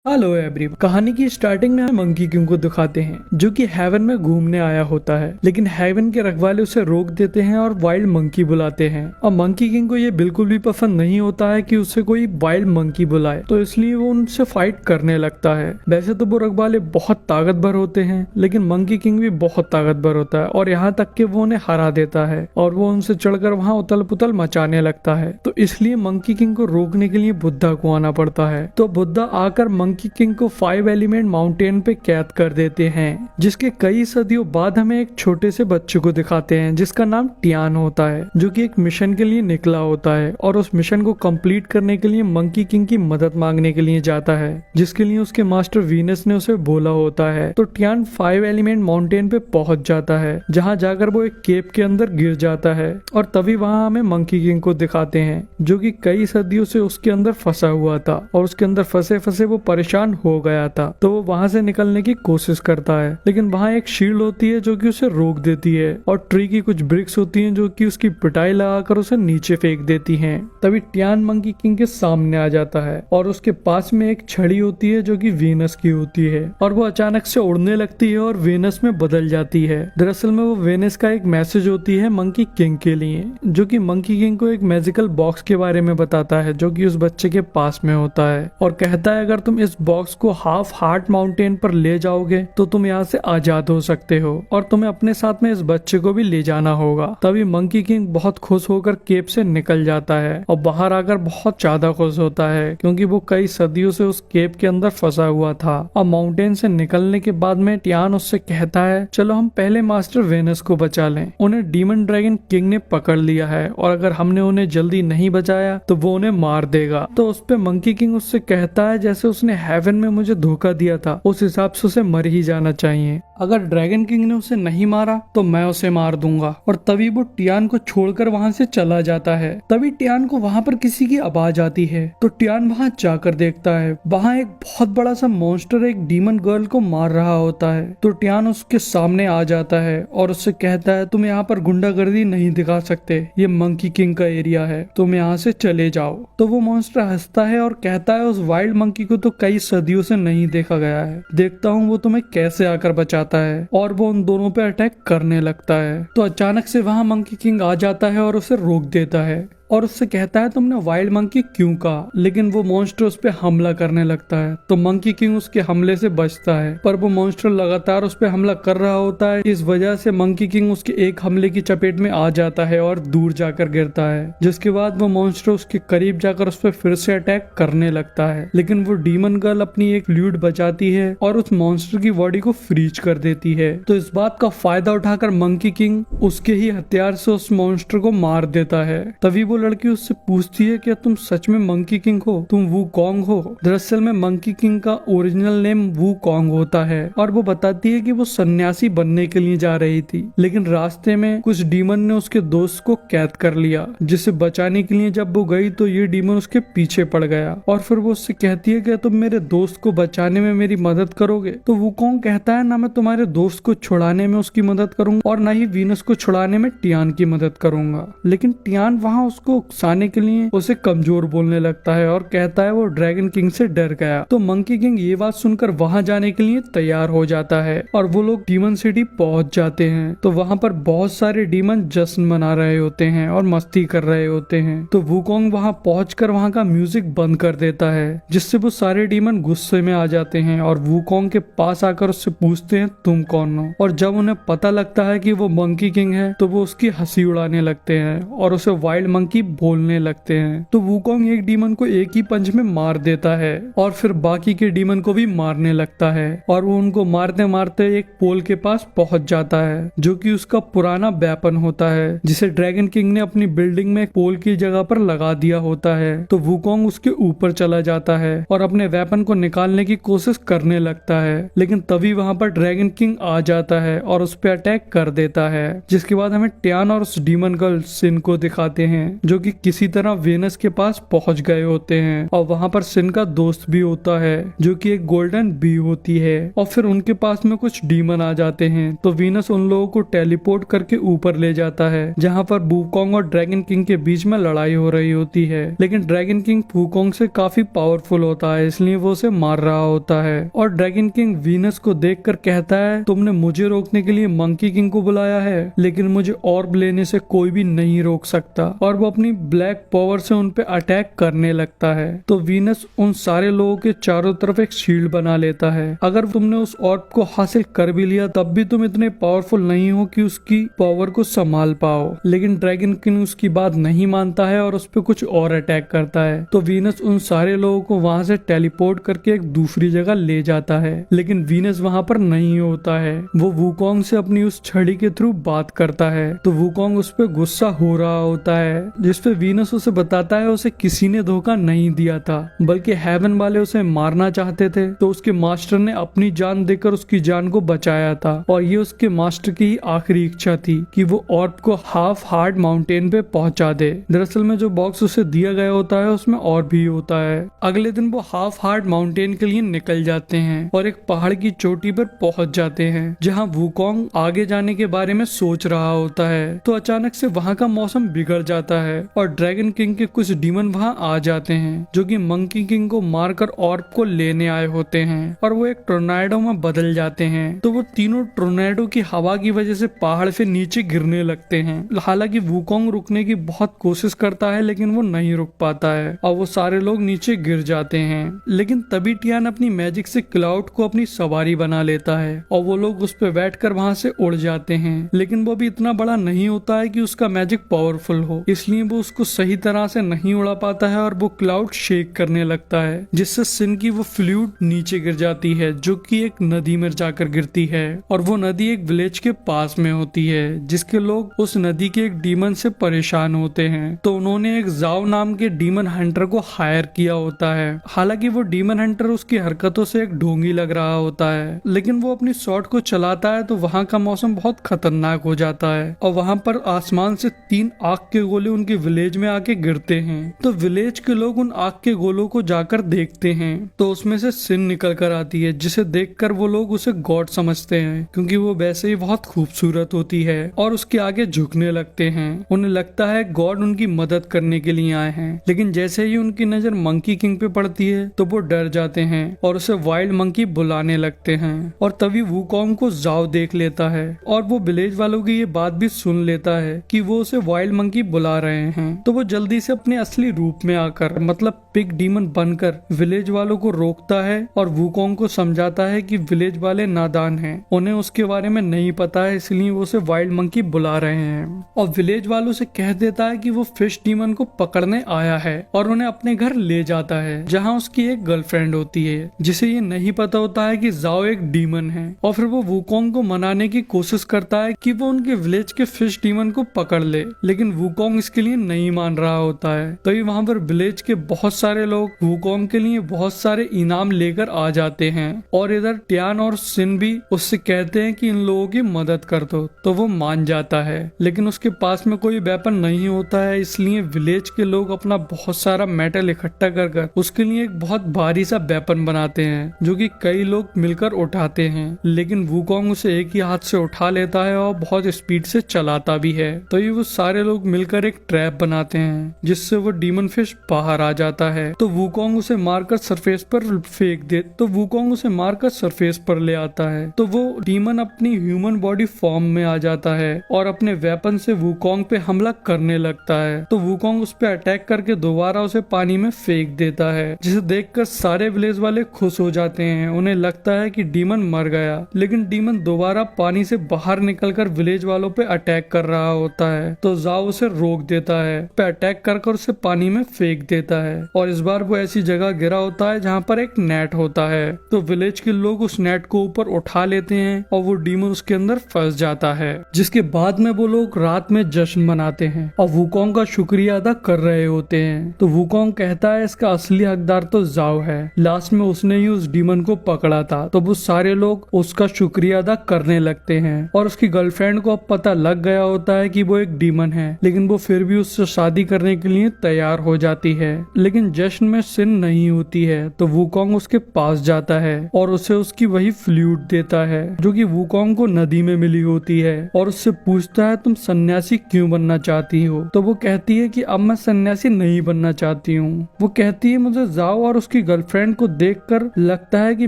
Hello everyone. कहानी की starting में हम मंकी किंग को दिखाते हैं जो कि हेवन में घूमने आया होता है, लेकिन हेवन के रखवाले उसे रोक देते हैं और वाइल्ड मंकी बुलाते हैं। और मंकी किंग को ये बिल्कुल भी पसंद नहीं होता है कि उसे कोई वाइल्ड मंकी बुलाए, तो इसलिए वो उनसे फाइट करने लगता है। वैसे तो वो रखवाले बहुत ताकतवर होते हैं, लेकिन मंकी किंग भी बहुत ताकतवर होता है और यहाँ तक कि वो उन्हें हरा देता है और वो उनसे चढ़कर वहाँ उथल पुथल मचाने लगता है। तो इसलिए मंकी किंग को रोकने के लिए बुद्धा को आना पड़ता है। तो बुद्धा आकर मंकी किंग को 5 एलिमेंट माउंटेन पे कैद कर देते हैं, जिसके कई सदियों बाद हमें एक छोटे से बच्चे को दिखाते हैं जिसका नाम टियान होता है, जो कि एक मिशन के लिए निकला होता है और उस मिशन को कंप्लीट करने के लिए मंकी किंग की मदद मांगने के लिए जाता है, जिसके लिए उसके मास्टर वीनस ने उसे बोला होता है। तो टियान 5 एलिमेंट माउंटेन पे पहुंच जाता है, जहां जाकर वो एक केव के अंदर गिर जाता है और तभी वहां हमें मंकी किंग को दिखाते हैं, जो कि कई सदियों से उसके अंदर फंसा हुआ था और उसके अंदर फंसे फंसे वो परेशान हो गया था। तो वो वहां से निकलने की कोशिश करता है, लेकिन वहां एक शील्ड होती है जो कि उसे रोक देती है और ट्री की कुछ ब्रिक्स होती हैं जो कि उसकी पिटाई लगाकर उसे नीचे फेंक देती हैं। तभी टियान मंकी किंग के सामने आ जाता है और उसके पास में एक छड़ी होती है जो कि वीनस की होती है और वो अचानक से उड़ने लगती है और वीनस में बदल जाती है। दरअसल में वो वीनस का एक मैसेज होती है मंकी किंग के लिए, जो कि मंकी किंग को एक मैजिकल बॉक्स के बारे में बताता है जो कि उस बच्चे के पास में होता है और कहता है अगर तुम इस बॉक्स को हाफ हार्ट माउंटेन पर ले जाओगे तो तुम यहाँ से आजाद हो सकते हो और तुम्हें अपने साथ में इस बच्चे को भी ले जाना होगा। तभी मंकी किंग बहुत खुश होकर केव से निकल जाता है और बाहर आकर बहुत ज्यादा खुश होता है क्योंकि वो कई सदियों से उस केव के अंदर फंसा हुआ था। और माउंटेन से निकलने के बाद में टियान उससे कहता है चलो हम पहले मास्टर वेनस को बचा लें, उन्हें डीमन ड्रैगन किंग ने पकड़ लिया है और अगर हमने उन्हें जल्दी नहीं बचाया तो वो उन्हें मार देगा। तो उस पे मंकी किंग उससे कहता है जैसे उसने हेवन में मुझे धोखा दिया था उस हिसाब से उसे मर ही जाना चाहिए, अगर ड्रैगन किंग ने उसे नहीं मारा तो मैं उसे मार दूंगा। और तभी वो टियान को छोड़कर वहां से चला जाता है। तभी टियान को वहां पर किसी की आवाज आती है, तो टियान वहां जाकर देखता है वहां एक बहुत बड़ा सा मॉन्स्टर एक डीमन गर्ल को मार रहा होता है। तो टियान उसके सामने आ जाता है और उससे कहता है तुम यहाँ पर गुंडागर्दी नहीं दिखा सकते, ये मंकी किंग का एरिया है, तुम यहाँ से चले जाओ। तो वो मॉन्स्टर हंसता है और कहता है उस वाइल्ड मंकी को तो कई सदियों से नहीं देखा गया है, देखता हूँ वो तुम्हें कैसे आकर बचाता है। और वो उन दोनों पे अटैक करने लगता है। तो अचानक से वहां मंकी किंग आ जाता है और उसे रोक देता है और उससे कहता है तुमने वाइल्ड मंकी क्यों कहा, लेकिन वो मॉन्स्टर उस पे हमला करने लगता है। तो मंकी किंग उसके हमले से बचता है, पर वो मॉन्स्टर लगातार उस पे हमला कर रहा होता है। इस वजह से मंकी किंग उसके एक हमले की चपेट में आ जाता है और दूर जाकर गिरता है, जिसके बाद वो मॉन्स्टर उसके करीब जाकर उस पे फिर से अटैक करने लगता है। लेकिन वो डीमन गर्ल अपनी एक ल्यूट बचाती है और उस मॉन्स्टर की बॉडी को फ्रीज कर देती है। तो इस बात का फायदा उठाकर मंकी किंग उसके ही हथियार से उस मॉन्स्टर को मार देता है। तभी वो लड़की उससे पूछती है क्या तुम सच में मंकी किंग हो, तुम वू कॉन्ग हो। दरअसल में मंकी किंग का ओरिजिनल नेम वू कॉन्ग होता है और वो बताती है कि वो सन्यासी बनने के लिए जा रही थी, लेकिन रास्ते में कुछ डीमन ने उसके दोस्त को कैद कर लिया, जिसे बचाने के लिए जब वो गई तो ये डीमन उसके पीछे पड़ गया। और फिर वो उससे कहती है कि तुम मेरे दोस्त को बचाने में मेरी मदद करोगे। तो वू कॉन्ग कहता है ना मैं तुम्हारे दोस्त को छुड़ाने में उसकी मदद करूंगा और ना ही वीनस को छुड़ाने में टियान की मदद करूंगा। लेकिन टियान वहां उसको उकसाने के लिए उसे कमजोर बोलने लगता है और कहता है वो ड्रैगन किंग से डर गया। तो मंकी किंग ये बात सुनकर वहां जाने के लिए तैयार हो जाता है और वो लोग डीमन सिटी पहुंच जाते हैं। तो वहां पर बहुत सारे डीमन जश्न मना रहे होते हैं और मस्ती कर रहे होते हैं। तो वूकोंग वहां पहुंचकर वहां का म्यूजिक बंद कर देता है, जिससे वो सारे डीमन गुस्से में आ जाते हैं और वूकोंग के पास आकर उससे पूछते हैं तुम कौन हो। और जब उन्हें पता लगता है कि वो मंकी किंग है तो वो उसकी हंसी उड़ाने लगते हैं और उसे वाइल्ड मंकी बोलने लगते हैं। तो वूकोंग एक डीमन को एक ही पंच में मार देता है और फिर बाकी के डीमन को भी मारने लगता है और वो उनको मारते मारते एक पोल के पास पहुंच जाता है, जो कि उसका पुराना वेपन होता है, जिसे ड्रैगन किंग ने अपनी बिल्डिंग में पोल की जगह पर लगा दिया होता है। तो वूकोंग उसके ऊपर चला जाता है और अपने वेपन को निकालने की कोशिश करने लगता है, लेकिन तभी वहां पर ड्रैगन किंग आ जाता है और उस पर अटैक कर देता है, जिसके बाद हमें टियान और उस डीमन गर्ल सिन को दिखाते हैं, जो कि किसी तरह वेनस के पास पहुंच गए होते हैं और वहां पर सिन का दोस्त भी होता है जो कि एक गोल्डन बी होती है। और फिर उनके पास में कुछ डीमन आ जाते हैं तो वीनस उन लोगों को टेलीपोर्ट करके ऊपर ले जाता है जहाँ पर वूकोंग और ड्रैगन किंग के बीच में लड़ाई हो रही होती है। लेकिन ड्रैगन किंग वूकोंग से काफी पावरफुल होता है इसलिए वो उसे मार रहा होता है और ड्रैगन किंग वीनस को देखकर कहता है तुमने मुझे रोकने के लिए मंकी किंग को बुलाया है लेकिन मुझे ऑर्ब लेने से कोई भी नहीं रोक सकता। और वो अपनी ब्लैक पावर से उन पे अटैक करने लगता है तो वीनस उन सारे लोगों के चारों तरफ एक शील्ड बना लेता है। अगर तुमने उस ऑर्ब को हासिल कर भी लिया तब भी तुम इतने पावरफुल नहीं हो कि उसकी पावर को संभाल पाओ। लेकिन ड्रैगन किंग उसकी बात नहीं मानता है और उस पर कुछ और अटैक करता है तो वीनस उन सारे लोगों को वहां से टेलीपोर्ट करके एक दूसरी जगह ले जाता है। लेकिन वीनस वहां पर नहीं होता है। वो वूकोंग से अपनी उस छड़ी के थ्रू बात करता है तो वूकोंग उस पर गुस्सा हो रहा होता है जिसपे वीनस उसे बताता है उसे किसी ने धोखा नहीं दिया था बल्कि हेवन वाले उसे मारना चाहते थे तो उसके मास्टर ने अपनी जान देकर उसकी जान को बचाया था और ये उसके मास्टर की आखिरी इच्छा थी कि वो ऑर्ब को हाफ हार्ड माउंटेन पे पहुंचा दे। दरअसल में जो बॉक्स उसे दिया गया होता है उसमें और भी होता है। अगले दिन वो हाफ हार्ड माउंटेन के लिए निकल जाते हैं और एक पहाड़ की चोटी पर पहुंच जाते हैं जहां वूकोंग आगे जाने के बारे में सोच रहा होता है। तो अचानक से वहां का मौसम बिगड़ जाता है और ड्रैगन किंग के कुछ डीमन वहां आ जाते हैं जो कि मंकी किंग को मारकर ऑर्ब को लेने आए होते हैं और वो एक टोर्नाडो में बदल जाते हैं। तो वो तीनों टोर्नाडो की हवा की वजह से पहाड़ से नीचे गिरने लगते हैं। हालांकि वूकोंग रुकने की बहुत कोशिश करता है लेकिन वो नहीं रुक पाता है और वो सारे लोग नीचे गिर जाते हैं। लेकिन तभी टियान अपनी मैजिक से क्लाउड को अपनी सवारी बना लेता है और वो लोग उस पर बैठकर वहां से उड़ जाते हैं। लेकिन वो भी इतना बड़ा नहीं होता है कि उसका मैजिक पावरफुल हो इसलिए वो उसको सही तरह से नहीं उड़ा पाता है और वो क्लाउड शेक करने लगता है जिससे सिन की वो फ्लूइड नीचे गिर जाती है जो कि एक नदी में जाकर गिरती है और वो नदी एक विलेज के पास में होती है जिसके लोग उस नदी के एक डीमन से परेशान होते हैं। तो उन्होंने एक जाओ नाम के डीमन हंटर को हायर किया होता है। हालांकि वो डीमन हंटर उसकी हरकतों से एक ढोंगी लग रहा होता है लेकिन वो अपनी शॉट को चलाता है तो वहाँ का मौसम बहुत खतरनाक हो जाता है और वहाँ पर आसमान से 3 आग के गोले उनके विलेज में आके गिरते हैं। तो विलेज के लोग उन आग के गोलों को जाकर देखते हैं तो उसमें से सिन निकल कर आती है जिसे देखकर वो लोग उसे गॉड समझते हैं क्योंकि वो वैसे ही बहुत खूबसूरत होती है और उसके आगे झुकने लगते हैं। उन्हें लगता है गॉड उनकी मदद करने के लिए आए हैं। लेकिन जैसे ही उनकी नजर मंकी किंग पे पड़ती है तो वो डर जाते हैं और उसे वाइल्ड मंकी बुलाने लगते हैं। और तभी वूकोंग को जाओ देख लेता है और वो विलेज वालों की ये बात भी सुन लेता है कि वो उसे वाइल्ड मंकी बुला रहे हैं। तो वो जल्दी से अपने असली रूप में आकर मतलब पिग डीमन बनकर विलेज वालों को रोकता है और वूकोंग को समझाता है कि विलेज वाले नादान हैं, उन्हें उसके बारे में नहीं पता है इसलिए वो उसे वाइल्ड मंकी बुला रहे हैं। और विलेज वालों से कह देता है कि वो फिश डीमन को पकड़ने आया है और उन्हें अपने घर ले जाता है जहाँ उसकी एक गर्लफ्रेंड होती है जिसे ये नहीं पता होता है कि जाओ एक डीमन है। और फिर वो वूकोंग को मनाने की कोशिश करता है कि वो उनके विलेज के फिश डीमन को पकड़ ले लेकिन वूकोंग इसके लिए नहीं मान रहा होता है। तभी वहाँ पर विलेज के बहुत सारे लोग वूकोंग के लिए बहुत सारे इनाम लेकर आ जाते हैं और इधर टियान और सिन भी उससे कहते हैं कि इन लोगों की मदद कर दो तो वो मान जाता है। लेकिन उसके पास में कोई वेपन नहीं होता है इसलिए विलेज के लोग अपना बहुत सारा मेटल इकट्ठा कर उसके लिए एक बहुत भारी सा वेपन बनाते हैं जो कि कई लोग मिलकर उठाते हैं। लेकिन वूकोंग उसे एक ही हाथ से उठा लेता है और बहुत स्पीड से चलाता भी है। तो ये वो सारे लोग मिलकर एक ट्रैप बनाते हैं जिससे वो डीमन फिश बाहर आ जाता है। तो वूकोंग उसे मारकर सरफेस पर फेंक दे तो वूकोंग उसे मारकर सरफेस पर ले आता है। तो वो डीमन अपनी ह्यूमन बॉडी फॉर्म में आ जाता है और अपने वेपन से वूकोंग पे हमला करने लगता है। तो वूकोंग उस पे अटैक करके दोबारा उसे पानी में फेंक देता है जिसे देखकर सारे विलेज वाले खुश हो जाते हैं। उन्हें लगता है कि डीमन मर गया लेकिन डीमन दोबारा पानी से बाहर निकलकर विलेज वालों पे अटैक कर रहा होता है। तो जाओ उसे रोक देता है, पे अटैक कर उसे पानी में फेंक देता है और इस बार वो ऐसी जगह गिरा होता है जहाँ पर एक नेट होता है। तो विलेज के लोग उस नेट को ऊपर उठा लेते हैं और वो डीमन उसके अंदर फंस जाता है जिसके बाद में वो लोग रात में जश्न मनाते हैं और वूकोंग का शुक्रिया अदा कर रहे होते हैं। तो वूकोंग कहता है इसका असली हकदार तो जाओ है, लास्ट में उसने ही उस डीमन को पकड़ा था। तो वो सारे लोग उसका शुक्रिया अदा करने लगते हैं और उसकी गर्लफ्रेंड को अब पता लग गया होता है कि वो एक डीमन है लेकिन वो फिर भी उससे शादी करने के लिए तैयार हो जाती है, लेकिन जश्न में सिन नहीं होती है तो वुकोंग उसके पास जाता है और उसे उसकी वही फ्लूट देता है जो कि वुकोंग को नदी में मिली होती है और उससे पूछता है तुम सन्यासी क्यों बनना चाहती हो। तो वो कहती है कि अब मैं सन्यासी नहीं बनना चाहती हूँ। वो कहती है मुझे जाओ और उसकी गर्लफ्रेंड को देखकर लगता है कि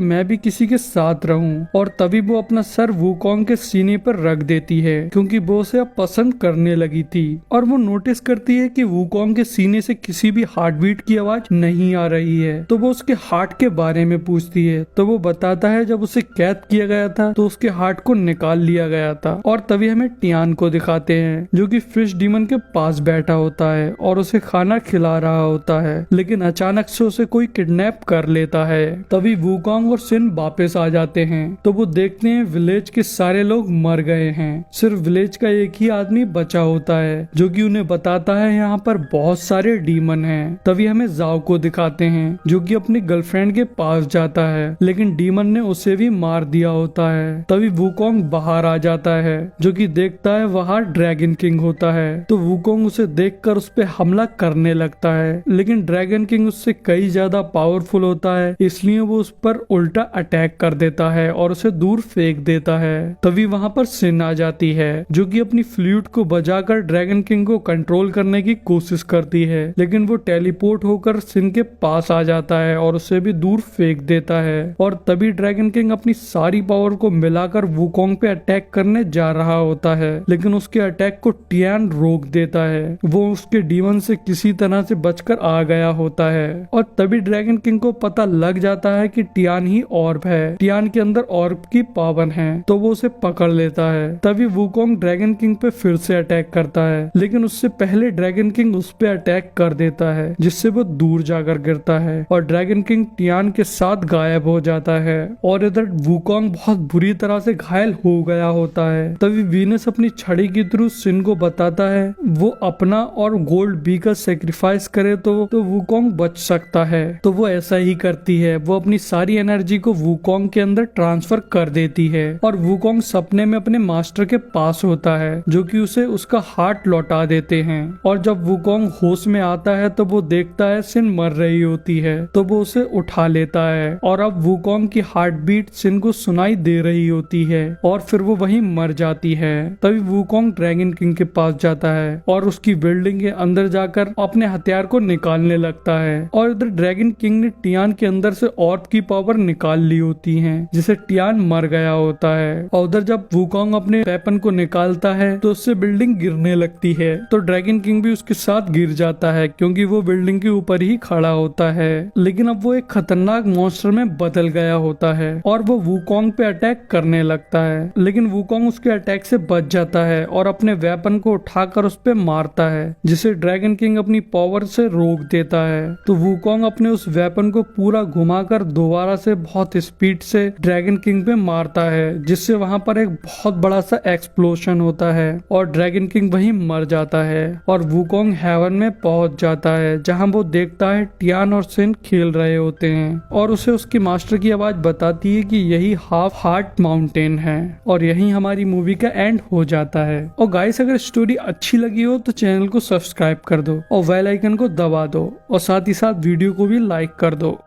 मैं भी किसी के साथ रहूं, और तभी वो अपना सर वुकोंग के सीने पर रख देती है क्योंकि वो उसे अब पसंद करने लगी थी। और वो नोटिस करती है कि वुकोंग के सीने से किसी भी हार्ट बीट की आवाज नहीं आ रही है। तो वो उसके हार्ट के बारे में पूछती है तो वो बताता है जब उसे कैद किया गया था तो उसके हार्ट को निकाल लिया गया था। और तभी हमें टियान को दिखाते हैं जो कि फिश डीमन के पास बैठा होता है और उसे खाना खिला रहा होता है, लेकिन अचानक से उसे कोई किडनैप कर लेता है। तभी वुकोंग और सिन वापस आ जाते हैं तो वो देखते हैं विलेज के सारे लोग मर गए हैं, सिर्फ विलेज का एक ही आदमी बचा होता है जो कि उन्हें बताता है यहाँ पर बहुत सारे डीमन हैं। तभी हमें जाओ को दिखाते हैं जो कि अपनी गर्लफ्रेंड के पास जाता है, लेकिन डीमन ने उसे भी मार दिया होता है। तभी वुकोंग बाहर आ जाता है जो कि देखता है वहाँ ड्रैगन किंग होता है। तो वुकोंग उसे देखकर उस पे हमला करने लगता है, लेकिन ड्रैगन किंग उससे कई ज्यादा पावरफुल होता है, इसलिए वो उस पर उल्टा अटैक कर देता है और उसे दूर फेंक देता है। तभी वहाँ पर सिन आ जाती है जो कि अपनी फ्लूट को बजाकर ड्रैगन किंग को कंट्रोल करने की कोशिश करती है, लेकिन वो टेलीपोर्ट होकर सिन के पास आ जाता है और उसे भी दूर फेंक देता है। और तभी ड्रैगन किंग अपनी सारी पावर को मिलाकर वुकोंग पे अटैक करने जा रहा होता है, लेकिन उसके अटैक को टियान रोक देता है। वो उसके डीमन से किसी तरह से बचकर आ गया होता है और तभी ड्रैगन किंग को पता लग जाता है कि टियान ही ऑर्ब है, टियान के अंदर ऑर्ब की पावर है, तो वो उसे पकड़ लेता है। तभी वुकोंग ड्रैगन किंग पे फिर से अटैक करता है, लेकिन उससे पहले ड्रैगन किंग उस पे अटैक कर देता है जिससे वो दूर जाकर गिरता है और ड्रैगन किंग टियान के साथ गायब हो जाता है। और इधर वुकोंग बहुत बुरी तरह से घायल हो गया होता है। तभी वीनस अपनी छड़ी के थ्रू सिन को बताता है वो अपना और गोल्ड बी का सेक्रीफाइस करे तो वुकोंग बच सकता है। तो वो ऐसा ही करती है, वो अपनी सारी एनर्जी को वुकोंग के अंदर ट्रांसफर कर देती है और वुकोंग सपने में अपने मास्टर के पास होता है जो कि उसे उसका हार्ट लौटा देते हैं। और जब वुकोंग होश में आता है तो वो देखता है सिन मर रही होती है, तो वो उसे उठा लेता है और अब वुकोंग की हार्ट बीट सिन को सुनाई दे रही होती है और फिर वो वहीं मर जाती है। तभी वुकोंग ड्रैगन किंग के पास जाता है और उसकी बिल्डिंग के अंदर जाकर अपने हथियार को निकालने लगता है। और इधर ड्रैगन किंग ने टियान के अंदर से ऑर्ब की पावर निकाल ली होती है जिसे टियान मर गया होता है। और उधर जब वुकोंग अपने वेपन को निकालता है तो उससे बिल्डिंग गिरने लगती है, तो ड्रैगन किंग भी उसके साथ गिर जाता है क्योंकि वो बिल्डिंग के ऊपर ही खड़ा होता है। लेकिन अब वो एक खतरनाक मॉन्स्टर में बदल गया होता है और वो वुकोंग पे अटैक करने लगता है, लेकिन वुकोंग उसके अटैक से बच जाता है और अपने वेपन को उठाकर उस पे मारता है जिसे ड्रैगन किंग अपनी पावर से रोक देता है। तो वुकोंग अपने उस वेपन को पूरा घुमाकर दोबारा से बहुत स्पीड से ड्रैगन किंग पे मारता है जिससे वहां पर एक बहुत बड़ा सा एक्सप्लोशन होता है और ड्रैगन किंग वहीं मर जाता है। और वुकोंग हेवन में पहुंच जाता है जहां वो देखता है टियान और सिन खेल रहे होते हैं और उसे उसके मास्टर की आवाज बताती है कि यही हाफ हार्ट माउंटेन है। और यही हमारी मूवी का एंड हो जाता है। और गाइस अगर स्टोरी अच्छी लगी हो तो चैनल को सब्सक्राइब कर दो और बेल आइकन को दबा दो और साथ ही साथ वीडियो को भी लाइक कर दो।